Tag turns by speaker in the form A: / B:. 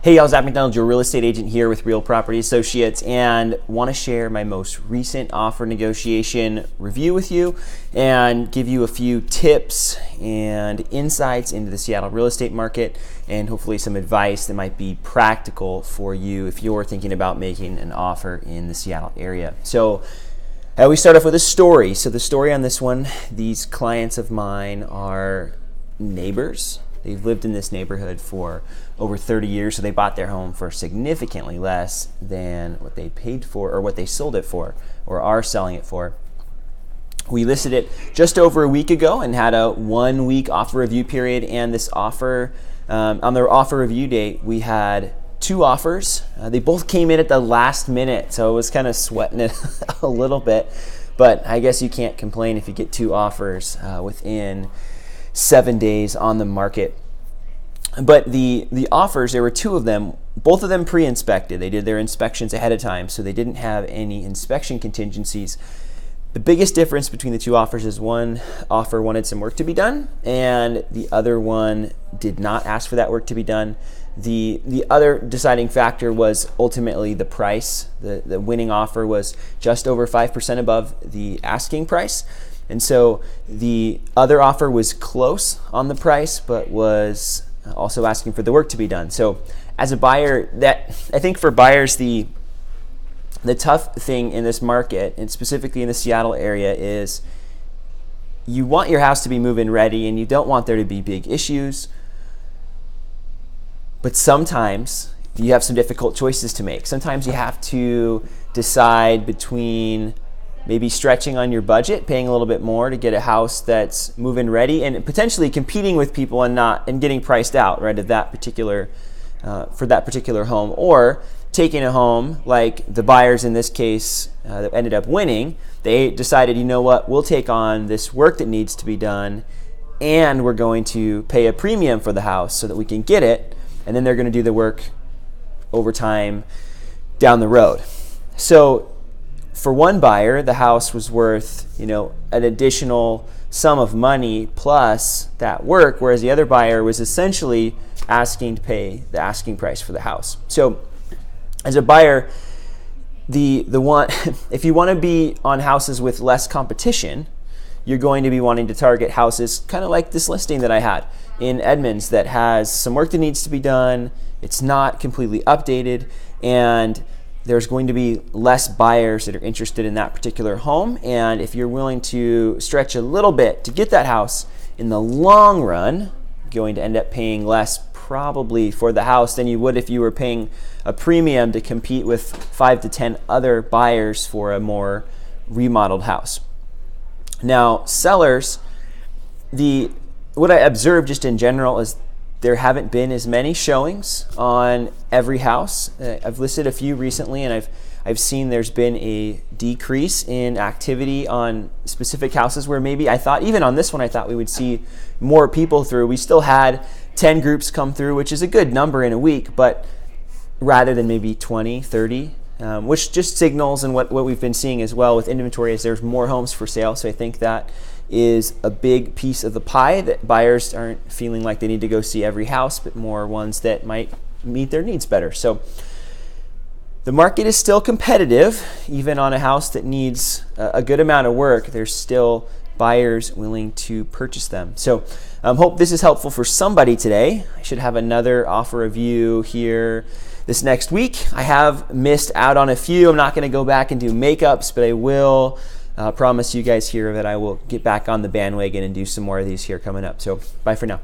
A: Hey, y'all, Zach McDonald, your real estate agent here with Real Property Associates, and want to share my most recent offer negotiation review with you and give you a few tips and insights into the Seattle real estate market and hopefully some advice that might be practical for you if you're thinking about making an offer in the Seattle area. So we start off with a story. So the story on this one, these clients of mine are neighbors. They've lived in this neighborhood for over 30 years, so they bought their home for significantly less than what they paid for or what they sold it for or are selling it for. We listed it just over a week ago and had a 1 week offer review period, and this offer, on their offer review date, we had 2 offers. They both came in at the last minute, so I was kind of sweating it a little bit, but I guess you can't complain if you get 2 offers within 7 days on the market. But the offers, there were 2 of them, both of them pre-inspected. They did their inspections ahead of time, so they didn't have any inspection contingencies. The biggest difference between the 2 offers is one offer wanted some work to be done, and the other one did not ask for that work to be done. The other deciding factor was ultimately the price. The winning offer was just over 5% above the asking price. And so the other offer was close on the price, but was also asking for the work to be done. So as a buyer, I think for buyers, the tough thing in this market, and specifically in the Seattle area, is you want your house to be move-in ready and you don't want there to be big issues. But sometimes you have some difficult choices to make. Sometimes you have to decide between maybe stretching on your budget, paying a little bit more to get a house that's move-in ready, and potentially competing with people and getting priced out right at that particular for that particular home, or taking a home like the buyers in this case that ended up winning. They decided, you know what, we'll take on this work that needs to be done, and we're going to pay a premium for the house so that we can get it, and then they're going to do the work over time down the road. So for one buyer, the house was worth, an additional sum of money plus that work, whereas the other buyer was essentially asking to pay the asking price for the house. So as a buyer, the one if you want to be on houses with less competition, you're going to be wanting to target houses kind of like this listing that I had in Edmonds that has some work that needs to be done. It's not completely updated, and there's going to be less buyers that are interested in that particular home. And if you're willing to stretch a little bit to get that house, in the long run, you're going to end up paying less probably for the house than you would if you were paying a premium to compete with 5 to 10 other buyers for a more remodeled house. Now, sellers, what I observed just in general is there haven't been as many showings on every house. I've listed a few recently, and I've seen there's been a decrease in activity on specific houses where maybe I thought, even on this one, I thought we would see more people through. We still had 10 groups come through, which is a good number in a week, but rather than maybe 20, 30, which just signals, and what we've been seeing as well with inventory, is there's more homes for sale. So I think that is a big piece of the pie, that buyers aren't feeling like they need to go see every house, but more ones that might meet their needs better. So the market is still competitive. Even on a house that needs a good amount of work, there's still buyers willing to purchase them. So hope this is helpful for somebody today. I should have another offer review here this next week. I have missed out on a few. I'm not going to go back and do makeups, but I will promise you guys here that I will get back on the bandwagon and do some more of these here coming up. So bye for now.